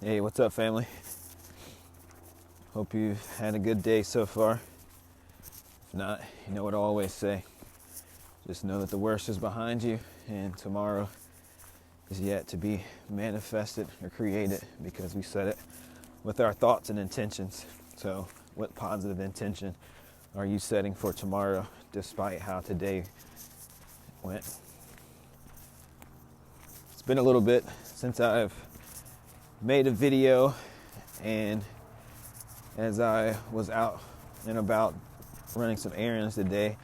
Hey, what's up, family? Hope you've had a good day so far. If not, you know what I always say. Just know that the worst is behind you and tomorrow is yet to be manifested or created because we set it with our thoughts and intentions. So what positive intention are you setting for tomorrow despite how today went? It's been a little bit since I've made a video, and as I was out and about running some errands today,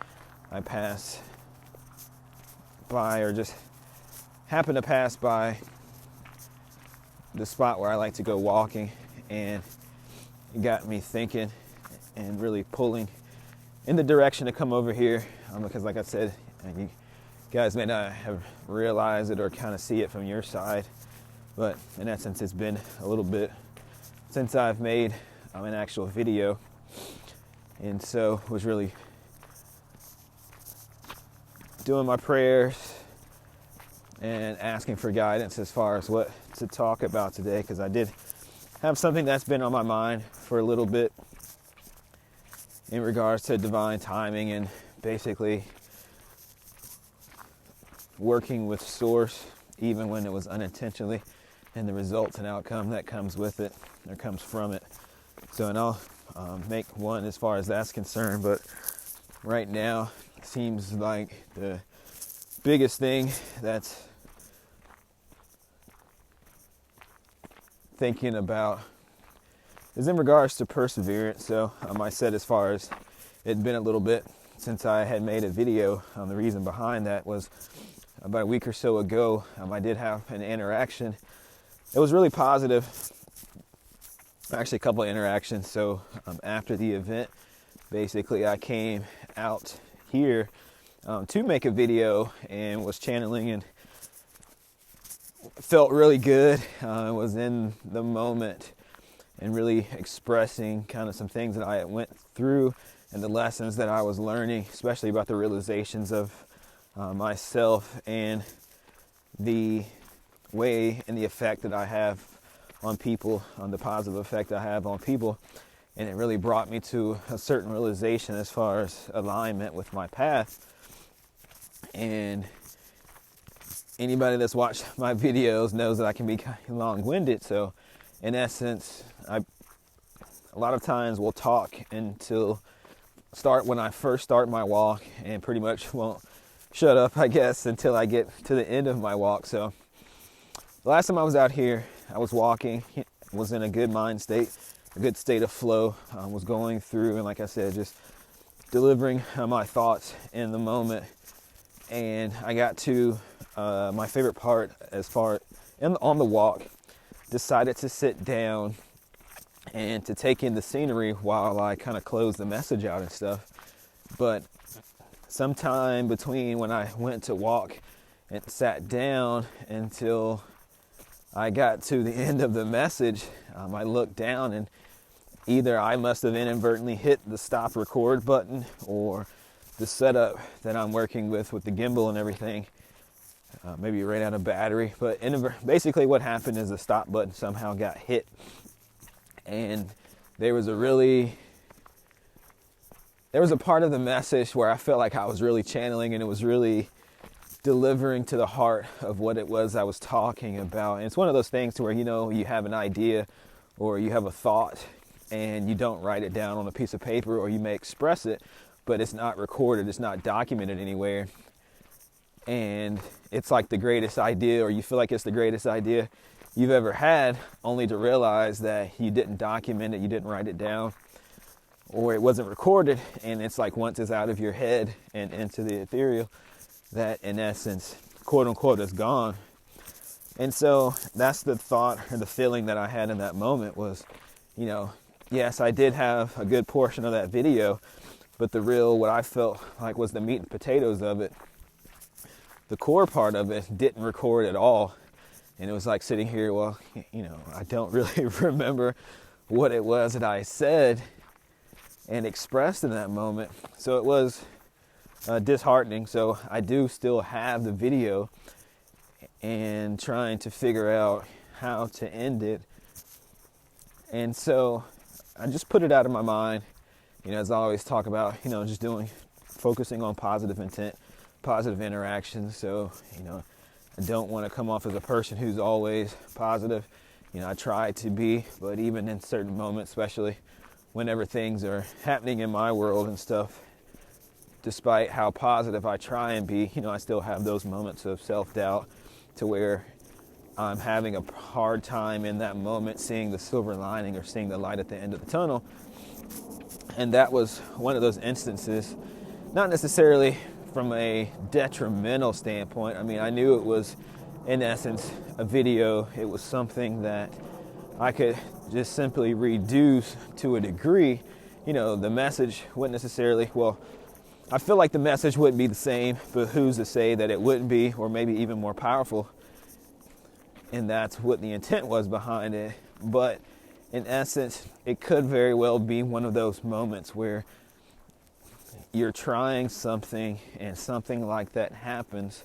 I passed by, or just happened to pass by, the spot where I like to go walking, and it got me thinking and really pulling in the direction to come over here, because like I said, you guys may not have realized it or kind of see it from your side, but in essence it's been a little bit since I've made an actual video, and so was really doing my prayers and asking for guidance as far as what to talk about today, because I did have something that's been on my mind for a little bit in regards to divine timing and basically working with source even when it was unintentionally, and the results and outcome that comes with it or comes from it. So, and I'll make one as far as that's concerned, but right now it seems like the biggest thing that's thinking about is in regards to perseverance. So I said, as far as it had been a little bit since I had made a video, the reason behind that was about a week or so ago, I did have an interaction. It was really positive, actually a couple of interactions. So after the event, basically I came out here to make a video and was channeling and felt really good. Was in the moment and really expressing kind of some things that I went through and the lessons that I was learning, especially about the realizations of myself and the way and the effect that I have on people, on the positive effect I have on people. And it really brought me to a certain realization as far as alignment with my path. And anybody that's watched my videos knows that I can be kind of long-winded. So in essence, a lot of times will talk until when I first start my walk, and pretty much won't shut up, I guess, until I get to the end of my walk. So the last time I was out here, I was walking, was in a good mind state, a good state of flow, was going through, and like I said, just delivering my thoughts in the moment. And I got to my favorite part on the walk, decided to sit down and to take in the scenery while I kind of closed the message out and stuff. But sometime between when I went to walk and sat down until I got to the end of the message, I looked down, and either I must have inadvertently hit the stop record button, or the setup that I'm working with the gimbal and everything, maybe ran out of battery. But basically what happened is the stop button somehow got hit, and there was a part of the message where I felt like I was really channeling, and it was really delivering to the heart of what it was I was talking about. And it's one of those things to where, you have an idea or you have a thought and you don't write it down on a piece of paper, or you may express it, but it's not recorded, it's not documented anywhere. And it's like the greatest idea, or you feel like it's the greatest idea you've ever had, only to realize that you didn't document it, you didn't write it down, or it wasn't recorded. And it's like once it's out of your head and into the ethereal, that in essence, quote unquote, is gone. And so that's the thought or the feeling that I had in that moment was, yes, I did have a good portion of that video, but what I felt like was the meat and potatoes of it, the core part of it, didn't record at all. And it was like sitting here, I don't really remember what it was that I said and expressed in that moment. So it was disheartening. So I do still have the video and trying to figure out how to end it And so I just put it out of my mind, as I always talk about, just focusing on positive intent, positive interactions. So, I don't want to come off as a person who's always positive. I try to be, but even in certain moments, especially whenever things are happening in my world and stuff, despite how positive I try and be, I still have those moments of self-doubt to where I'm having a hard time in that moment seeing the silver lining or seeing the light at the end of the tunnel. And that was one of those instances, not necessarily from a detrimental standpoint. I mean, I knew it was, in essence, a video. It was something that I could just simply reduce to a degree. The message wouldn't necessarily, I feel like the message wouldn't be the same, but who's to say that it wouldn't be, or maybe even more powerful. And that's what the intent was behind it. But in essence, it could very well be one of those moments where you're trying something and something like that happens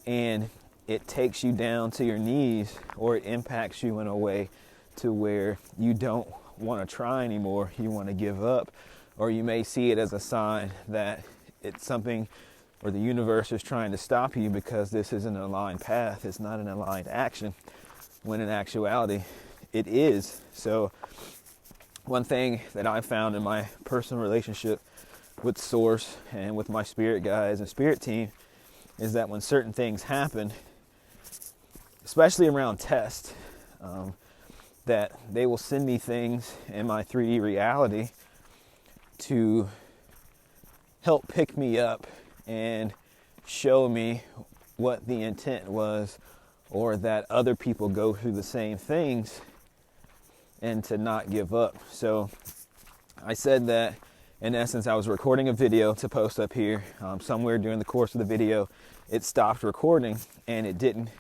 and it takes you down to your knees, or it impacts you in a way to where you don't want to try anymore, you want to give up, or you may see it as a sign that it's something, or the universe is trying to stop you because this isn't an aligned path, it's not an aligned action, when in actuality it is. So one thing that I found in my personal relationship with Source and with my spirit guides and spirit team is that when certain things happen, especially around tests, that they will send me things in my 3D reality to help pick me up and show me what the intent was, or that other people go through the same things and to not give up. So I said that in essence I was recording a video to post up here. Somewhere during the course of the video it stopped recording and it didn't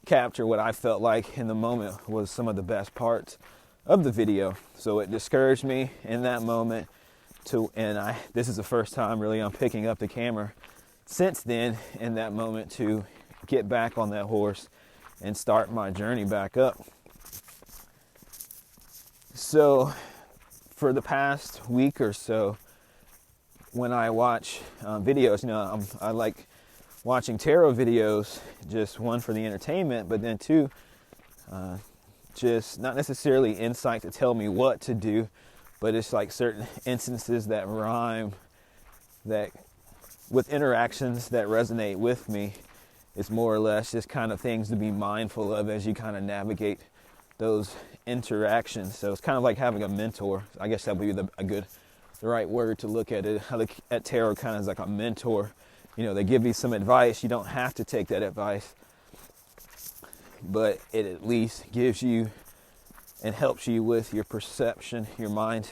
capture what I felt like in the moment was some of the best parts of the video. So it discouraged me in that moment this is the first time really I'm picking up the camera since then in that moment to get back on that horse and start my journey back up. So for the past week or so, when I watch videos, I like watching tarot videos, just one for the entertainment, but then two, just not necessarily insight to tell me what to do, but it's like certain instances that rhyme, that with interactions that resonate with me. It's more or less just kind of things to be mindful of as you kind of navigate those interactions. So it's kind of like having a mentor. I guess that would be the right word to look at it. I look at tarot kind of as like a mentor. They give you some advice. You don't have to take that advice, but it at least gives you and helps you with your perception, your mind,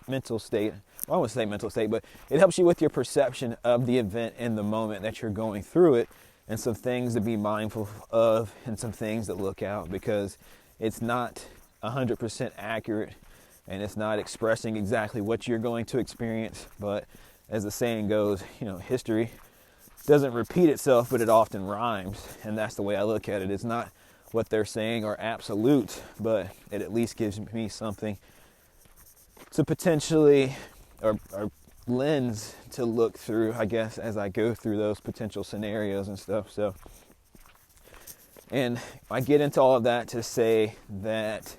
mental state. Well, I wouldn't say mental state, but it helps you with your perception of the event in the moment that you're going through it, and some things to be mindful of and some things to look out, because it's not 100% accurate and it's not expressing exactly what you're going to experience. But as the saying goes, history doesn't repeat itself, but it often rhymes. And that's the way I look at it. It's not what they're saying are absolute, but it at least gives me something to potentially, or lens to look through, I guess, as I go through those potential scenarios and stuff. So, and I get into all of that to say that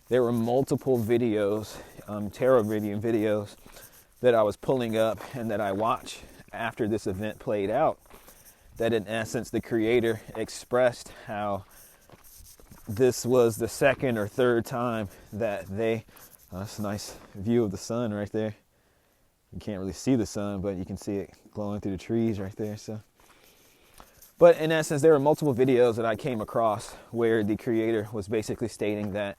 there were multiple videos, tarot reading videos, that I was pulling up and that I watched after this event played out, that in essence the creator expressed how this was the second or third time that that's a nice view of the sun right there. You can't really see the sun, but you can see it glowing through the trees right there. But in essence, there were multiple videos that I came across where the creator was basically stating that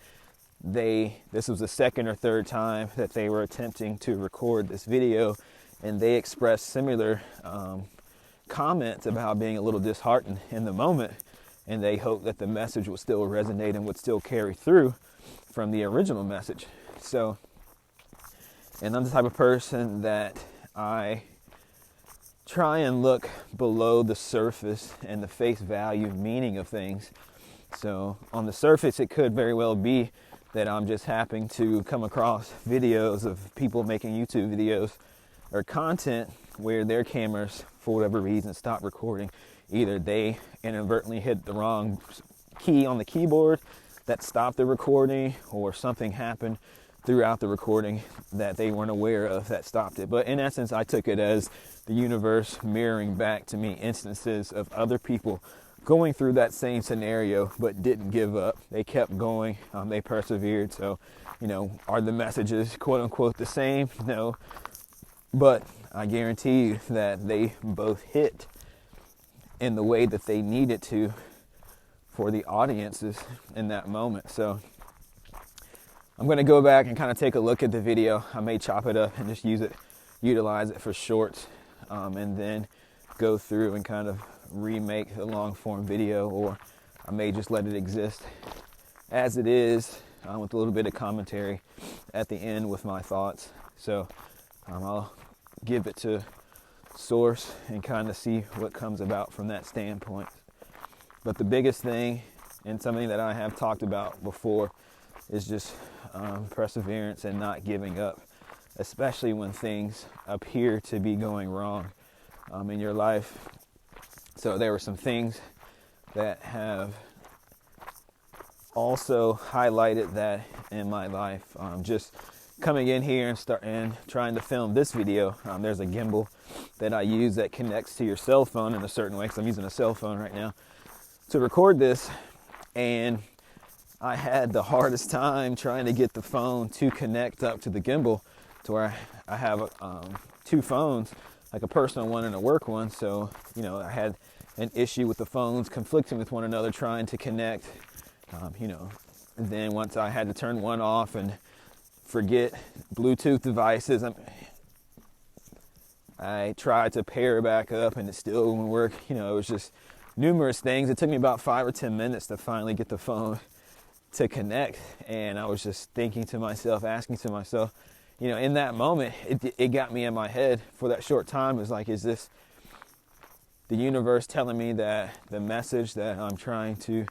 this was the second or third time that they were attempting to record this video, and they expressed similar comments about being a little disheartened in the moment, and they hoped that the message would still resonate and would still carry through from the original message. So, and I'm the type of person that I try and look below the surface and the face value meaning of things. So on the surface, it could very well be that I'm just happening to come across videos of people making YouTube videos or content where their cameras, for whatever reason, stop recording. Either they inadvertently hit the wrong key on the keyboard that stopped the recording, or something happened throughout the recording that they weren't aware of that stopped it. But in essence, I took it as the universe mirroring back to me instances of other people going through that same scenario but didn't give up. They kept going. They persevered. So, are the messages quote unquote the same? No. But I guarantee you that they both hit in the way that they needed to for the audiences in that moment. So I'm going to go back and kind of take a look at the video. I may chop it up and just utilize it for shorts, and then go through and kind of remake the long form video, or I may just let it exist as it is, with a little bit of commentary at the end with my thoughts. So I'll give it to source and kind of see what comes about from that standpoint. But the biggest thing, and something that I have talked about before, is just perseverance and not giving up, especially when things appear to be going wrong in your life. So there were some things that have also highlighted that in my life. Just coming in here and trying to film this video, there's a gimbal that I use that connects to your cell phone in a certain way, because I'm using a cell phone right now to record this, and I had the hardest time trying to get the phone to connect up to the gimbal, to where I have two phones, like a personal one and a work one. So, I had an issue with the phones conflicting with one another, trying to connect, and then once I had to turn one off and forget Bluetooth devices, I tried to pair back up and it still wouldn't work. It was just numerous things. It took me about 5 or 10 minutes to finally get the phone to connect. And I was just thinking to myself, asking to myself, in that moment, it got me in my head for that short time. It was like, is this the universe telling me that the message that I'm trying to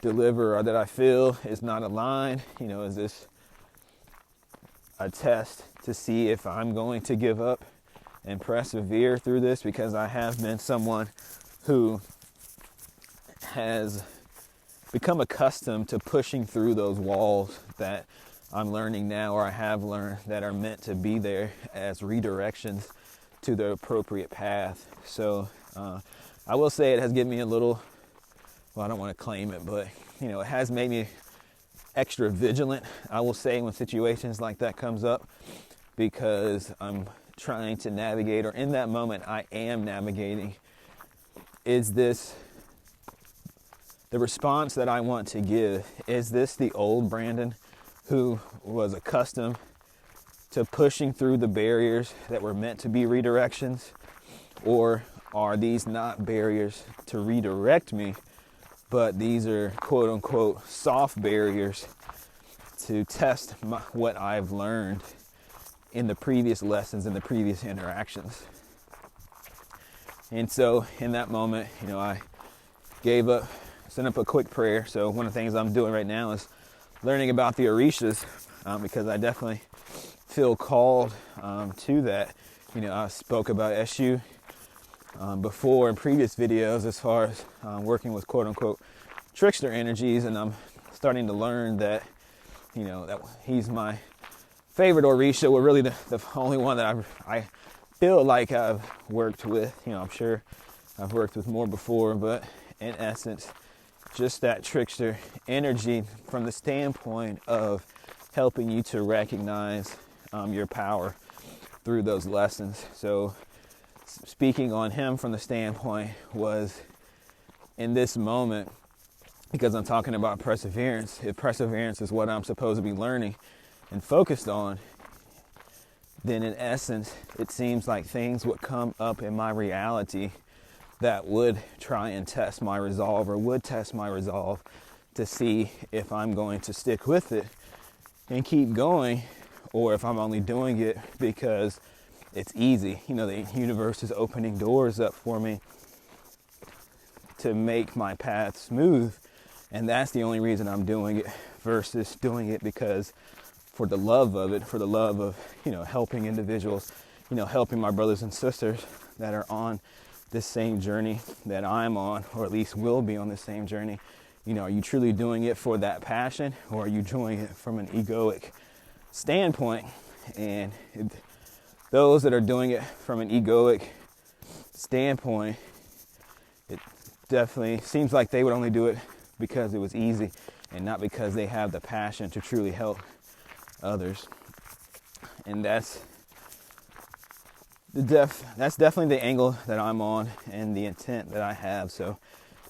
deliver or that I feel is not aligned? Is this a test to see if I'm going to give up and persevere through this? Because I have been someone who has become accustomed to pushing through those walls that I'm learning now, or I have learned, that are meant to be there as redirections to the appropriate path. So I will say it has given me a little, I don't want to claim it, but it has made me extra vigilant, I will say, when situations like that comes up, because I'm trying to navigate, or in that moment I am navigating, is this the response that I want to give? Is this the old Brandon who was accustomed to pushing through the barriers that were meant to be redirections? Or are these not barriers to redirect me, but these are quote unquote soft barriers to test what I've learned in the previous lessons and the previous interactions? And so in that moment, I gave up, sent up a quick prayer. So one of the things I'm doing right now is learning about the Orishas, because I definitely feel called to that. I spoke about Eshu before in previous videos, as far as working with quote unquote trickster energies, and I'm starting to learn that that he's my favorite Orisha. Well, really the only one that I feel like I've worked with. I'm sure I've worked with more before, but in essence, just that trickster energy from the standpoint of helping you to recognize your power through those lessons. So speaking on him from the standpoint was, in this moment, because I'm talking about perseverance, if perseverance is what I'm supposed to be learning and focused on, then in essence, it seems like things would come up in my reality that would try and test my resolve, or would test my resolve to see if I'm going to stick with it and keep going, or if I'm only doing it because it's easy. The universe is opening doors up for me to make my path smooth, and that's the only reason I'm doing it versus doing it because for the love of it, for the love of, helping individuals, helping my brothers and sisters that are on this same journey that I'm on, or at least will be on the same journey. Are you truly doing it for that passion, or are you doing it from an egoic standpoint? And those that are doing it from an egoic standpoint, it definitely seems like they would only do it because it was easy and not because they have the passion to truly help others. And that's definitely the angle that I'm on and the intent that I have. So,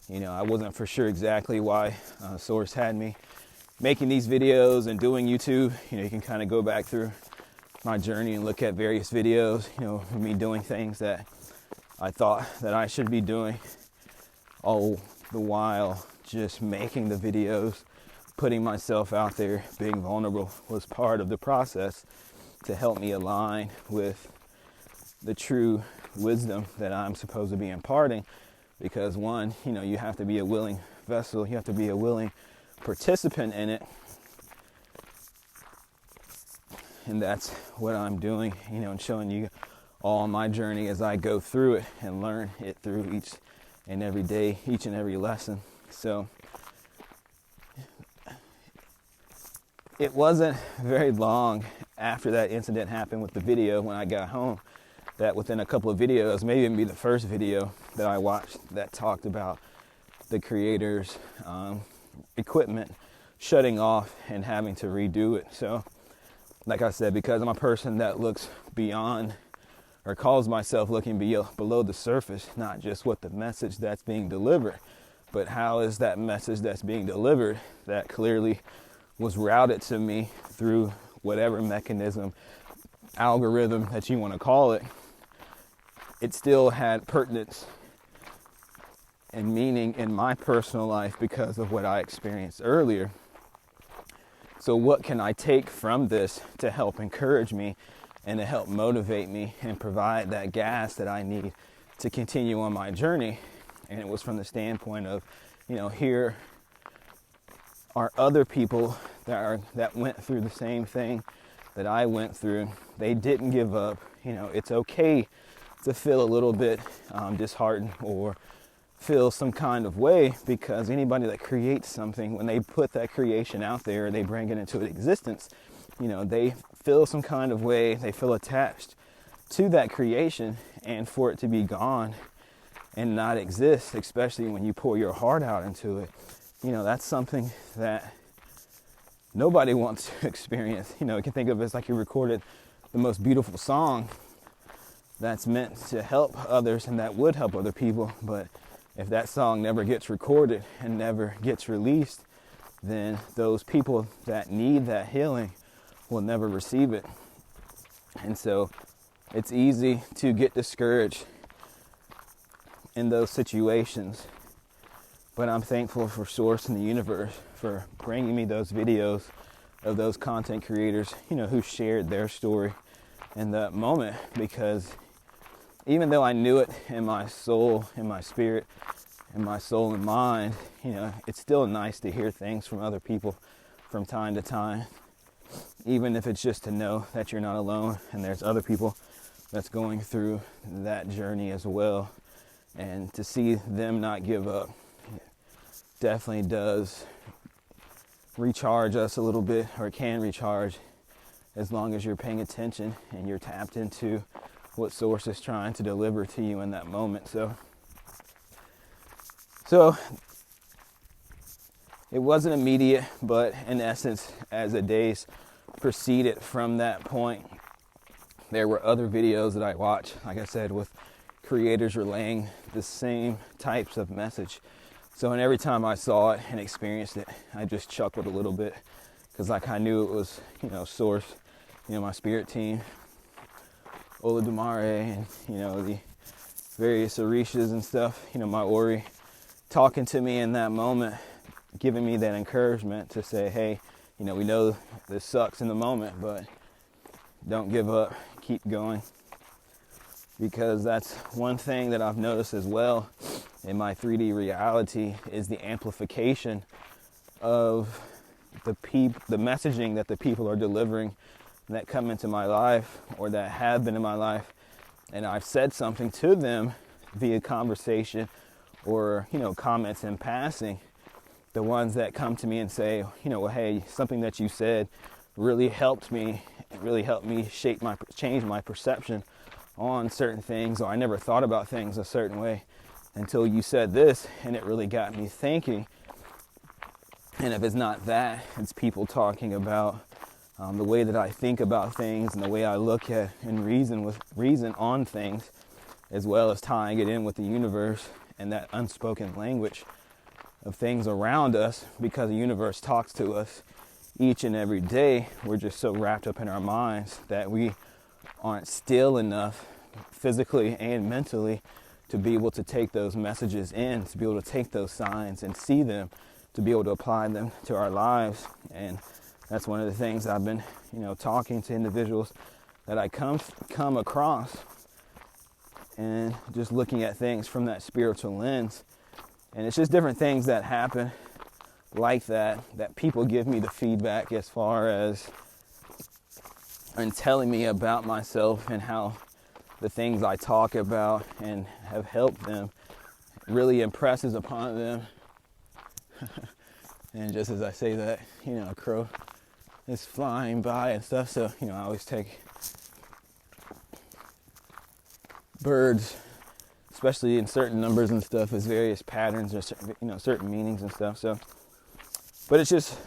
I wasn't for sure exactly why Source had me making these videos and doing YouTube. You can kind of go back through my journey and look at various videos, me doing things that I thought that I should be doing, all the while just making the videos, putting myself out there, being vulnerable was part of the process to help me align with the true wisdom that I'm supposed to be imparting. Because one, you have to be a willing vessel, you have to be a willing participant in it. And that's what I'm doing, and showing you all my journey as I go through it and learn it through each and every day, each and every lesson. So it wasn't very long after that incident happened with the video when I got home that within a couple of videos, maybe even be the first video that I watched that talked about the creator's equipment shutting off and having to redo it. So, like I said, because I'm a person that looks beyond or calls myself looking below the surface, not just what the message that's being delivered, but how is that message that's being delivered that clearly was routed to me through whatever mechanism, algorithm that you want to call it. It still had pertinence and meaning in my personal life because of what I experienced earlier. So what can I take from this to help encourage me and to help motivate me and provide that gas that I need to continue on my journey? And it was from the standpoint of, here are other people that went through the same thing that I went through. They didn't give up. It's okay to feel a little bit disheartened or feel some kind of way, because anybody that creates something, when they put that creation out there, they bring it into existence, they feel some kind of way, they feel attached to that creation, and for it to be gone and not exist, especially when you pour your heart out into it, that's something that nobody wants to experience. You can think of it as like you recorded the most beautiful song that's meant to help others and that would help other people, but if that song never gets recorded and never gets released, then those people that need that healing will never receive it. And so it's easy to get discouraged in those situations, but I'm thankful for Source and the universe for bringing me those videos of those content creators, who shared their story in that moment, because even though I knew it in my soul, in my spirit, in my soul and mind, it's still nice to hear things from other people from time to time, even if it's just to know that you're not alone and there's other people that's going through that journey as well. And to see them not give up definitely does recharge us a little bit, or can recharge, as long as you're paying attention and you're tapped into what Source is trying to deliver to you in that moment. So it wasn't immediate, but in essence, as the days proceeded from that point, there were other videos that I watched, like I said, with creators relaying the same types of message. So, and every time I saw it and experienced it, I just chuckled a little bit, because like I knew it was, Source, my spirit team, Olodumare, and the various Orishas and stuff, my Ori, talking to me in that moment, giving me that encouragement to say, hey, we know this sucks in the moment, but don't give up, keep going. Because that's one thing that I've noticed as well in my 3D reality, is the amplification of the messaging that the people are delivering that come into my life or that have been in my life, and I've said something to them via conversation or, comments in passing, the ones that come to me and say, well, hey, something that you said really helped me. It really helped me change my perception on certain things, or I never thought about things a certain way until you said this, and it really got me thinking. And if it's not that, it's people talking about the way that I think about things and the way I look at and reason on things, as well as tying it in with the universe and that unspoken language of things around us, because the universe talks to us each and every day. We're just so wrapped up in our minds that we aren't still enough physically and mentally to be able to take those messages in, to be able to take those signs and see them, to be able to apply them to our lives. And that's one of the things I've been, talking to individuals that I come across, and just looking at things from that spiritual lens. And it's just different things that happen like that people give me the feedback as far as and telling me about myself and how the things I talk about and have helped them really impresses upon them. And just as I say that, a crow is flying by and stuff. So, I always take birds, especially in certain numbers and stuff, as various patterns or certain meanings and stuff. So, but it's just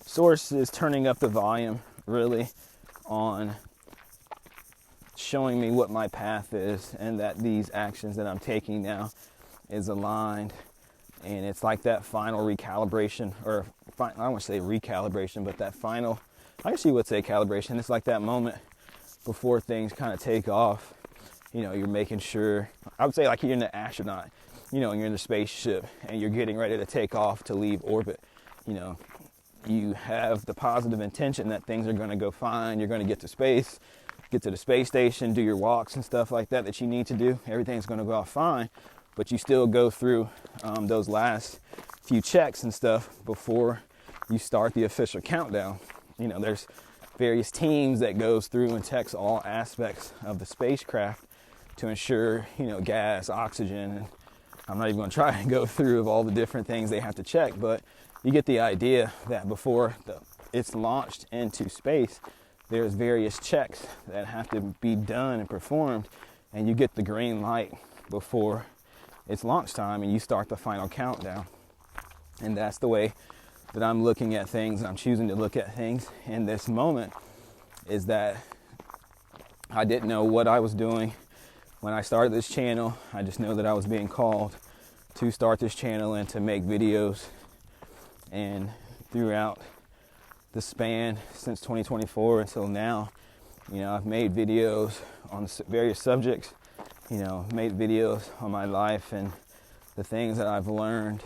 Source is turning up the volume really on showing me what my path is, and that these actions that I'm taking now is aligned. And it's like that final recalibration, or I don't want to say recalibration, but that final, I guess you would say calibration. It's like that moment before things kind of take off. You're making sure, I would say like you're an astronaut, and you're in the spaceship and you're getting ready to take off to leave orbit. You have the positive intention that things are going to go fine. You're going to get to space, get to the space station, do your walks and stuff like that you need to do. Everything's going to go off fine, but you still go through those last few checks and stuff before you start the official countdown. There's various teams that goes through and checks all aspects of the spacecraft to ensure, gas, oxygen, and I'm not even going to try and go through of all the different things they have to check, but you get the idea that before it's launched into space, there's various checks that have to be done and performed, and you get the green light before it's launch time and you start the final countdown. And that's the way that I'm looking at things. I'm choosing to look at things in this moment, is that I didn't know what I was doing when I started this channel. I just know that I was being called to start this channel and to make videos. And throughout the span since 2024 until now, I've made videos on various subjects, made videos on my life and the things that I've learned.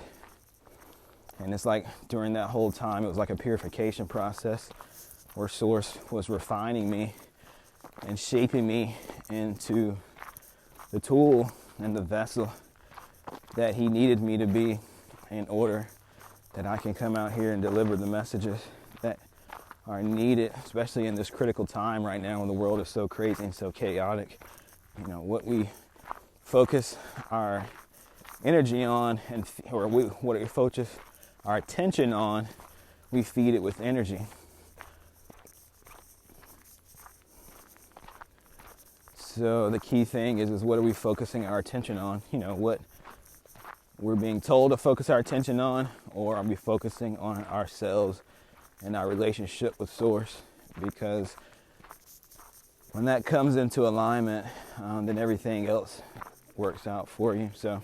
And it's like during that whole time, it was like a purification process where Source was refining me and shaping me into the tool and the vessel that he needed me to be in order that I can come out here and deliver the messages that are needed, especially in this critical time right now when the world is so crazy and so chaotic. What we focus our energy on, what we focus our attention on, we feed it with energy. So the key thing is what are we focusing our attention on? What we're being told to focus our attention on, or are we focusing on ourselves and our relationship with Source? Because when that comes into alignment, then everything else works out for you. So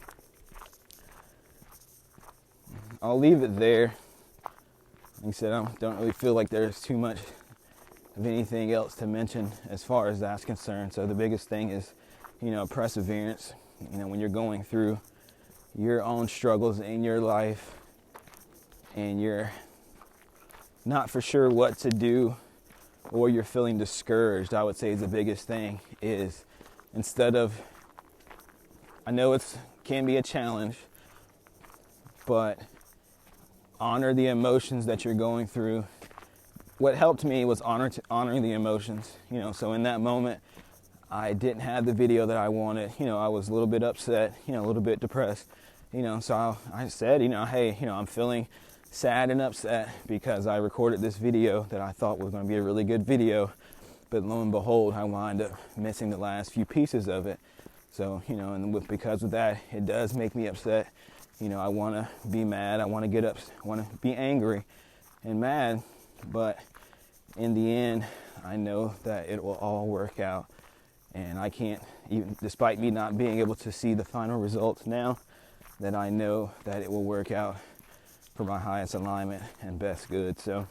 I'll leave it there. Like I said, I don't really feel like there's too much of anything else to mention as far as that's concerned. So the biggest thing is, perseverance. When you're going through your own struggles in your life and you're not for sure what to do, or you're feeling discouraged, I would say the biggest thing is, instead of, I know it can be a challenge, but honor the emotions that you're going through. What helped me was honoring the emotions. So in that moment, I didn't have the video that I wanted. I was a little bit upset, a little bit depressed. So I said, hey, I'm feeling sad and upset because I recorded this video that I thought was going to be a really good video, but lo and behold, I wind up missing the last few pieces of it. So, and because of that, it does make me upset. I want to be mad. I want to get up. I want to be angry and mad. But in the end, I know that it will all work out. And I can't, even despite me not being able to see the final results now, that I know that it will work out for my highest alignment and best good. So,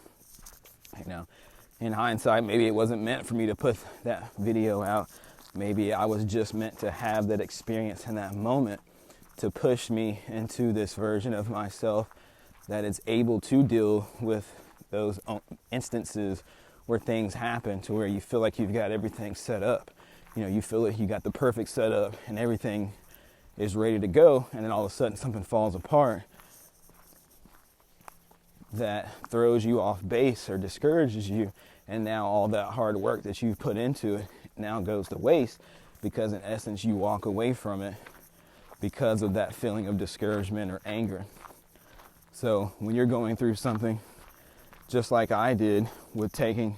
in hindsight, maybe it wasn't meant for me to put that video out. Maybe I was just meant to have that experience in that moment to push me into this version of myself that is able to deal with those instances where things happen to where you feel like you've got everything set up. You feel like you got the perfect setup and everything is ready to go, and then all of a sudden something falls apart that throws you off base or discourages you, and now all that hard work that you've put into it now goes to waste because in essence you walk away from it because of that feeling of discouragement or anger. So when you're going through something, just like I did with taking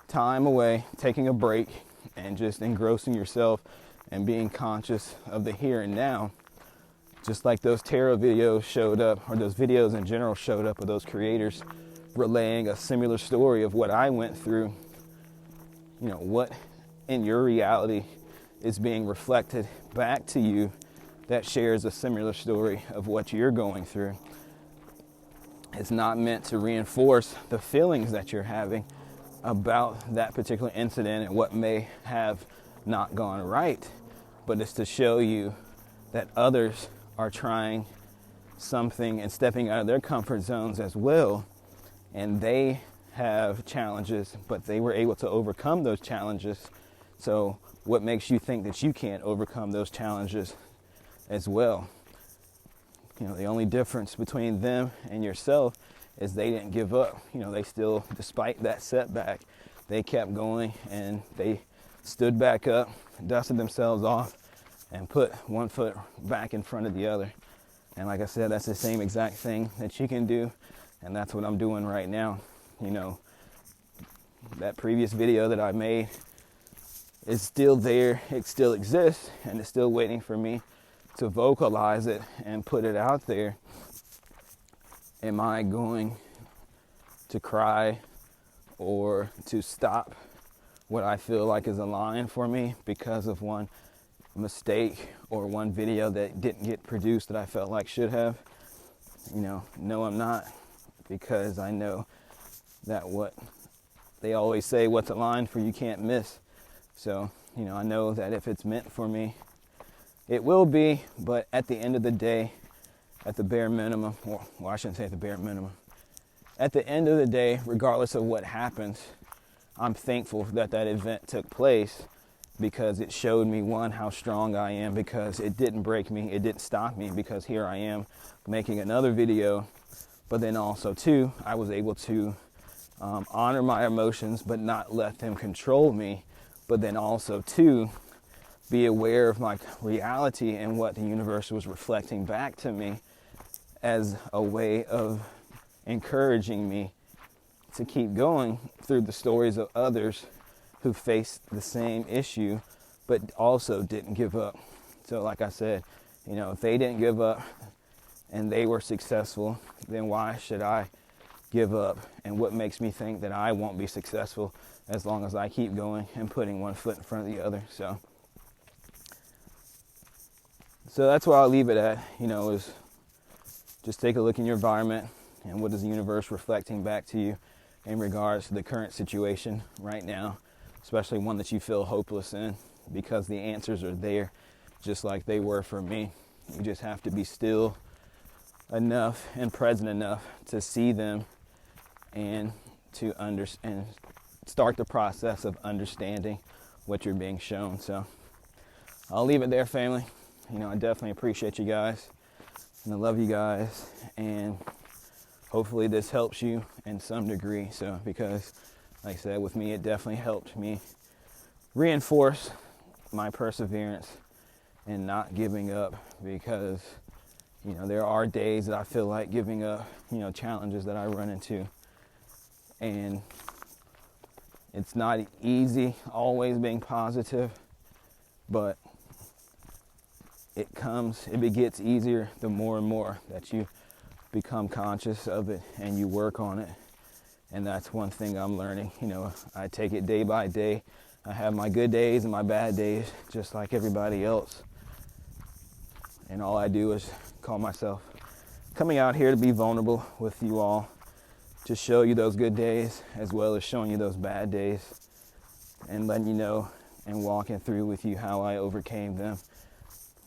time away, taking a break, and just engrossing yourself and being conscious of the here and now, just like those tarot videos showed up, or those videos in general showed up, of those creators relaying a similar story of what I went through. What in your reality is being reflected back to you that shares a similar story of what you're going through. It's not meant to reinforce the feelings that you're having about that particular incident and what may have not gone right, but it's to show you that others are trying something and stepping out of their comfort zones as well, and they have challenges, but they were able to overcome those challenges. So what makes you think that you can't overcome those challenges as well? The only difference between them and yourself is they didn't give up. They still, despite that setback, they kept going and they stood back up, dusted themselves off, and put one foot back in front of the other. And like I said, that's the same exact thing that you can do, and that's what I'm doing right now. That previous video that I made is still there, it still exists, and it's still waiting for me to vocalize it and put it out there. Am I going to cry or to stop what I feel like is a line for me because of one mistake or one video that didn't get produced that I felt like should have? No, I'm not, because I know that what they always say, what's a line for you can't miss. So, I know that if it's meant for me, it will be, but at the end of the day, at the bare minimum, well, I shouldn't say at the bare minimum. At the end of the day, regardless of what happens, I'm thankful that that event took place, because it showed me, one, how strong I am, because it didn't break me, it didn't stop me, because here I am making another video. But then also, two, I was able to honor my emotions, but not let them control me. But then also, two, be aware of my reality and what the universe was reflecting back to me as a way of encouraging me to keep going through the stories of others who faced the same issue but also didn't give up. So like I said, if they didn't give up and they were successful, then why should I give up? And what makes me think that I won't be successful as long as I keep going and putting one foot in front of the other? So that's where I'll leave it at, is just take a look in your environment and what is the universe reflecting back to you in regards to the current situation right now, especially one that you feel hopeless in, because the answers are there just like they were for me. You just have to be still enough and present enough to see them and to understand, start the process of understanding what you're being shown. So I'll leave it there, family. I definitely appreciate you guys, and I love you guys, and hopefully this helps you in some degree. So, because like I said, with me, it definitely helped me reinforce my perseverance and not giving up, because there are days that I feel like giving up, challenges that I run into, and it's not easy always being positive, but it gets easier the more and more that you become conscious of it and you work on it. And that's one thing I'm learning. I take it day by day. I have my good days and my bad days, just like everybody else. And all I do is call myself coming out here to be vulnerable with you all, to show you those good days as well as showing you those bad days, and letting you know and walking through with you how I overcame them,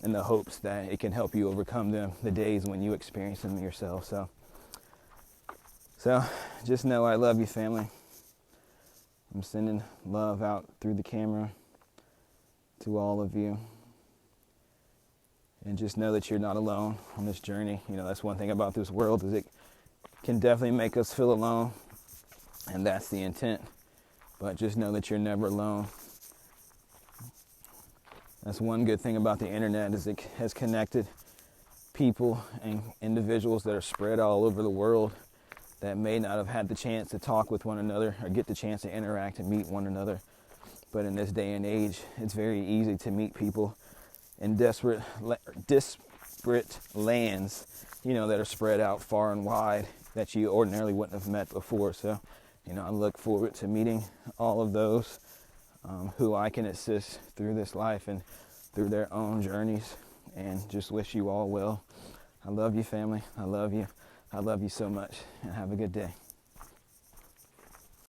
in the hopes that it can help you overcome them the days when you experience them yourself. So just know I love you, family. I'm sending love out through the camera to all of you. And just know that you're not alone on this journey. That's one thing about this world, is it can definitely make us feel alone. And that's the intent. But just know that you're never alone. That's one good thing about the internet, is it has connected people and individuals that are spread all over the world that may not have had the chance to talk with one another or get the chance to interact and meet one another. But in this day and age, it's very easy to meet people in disparate lands, that are spread out far and wide, that you ordinarily wouldn't have met before. So, I look forward to meeting all of those who I can assist through this life and through their own journeys, and just wish you all well. I love you, family. I love you. I love you so much, and have a good day.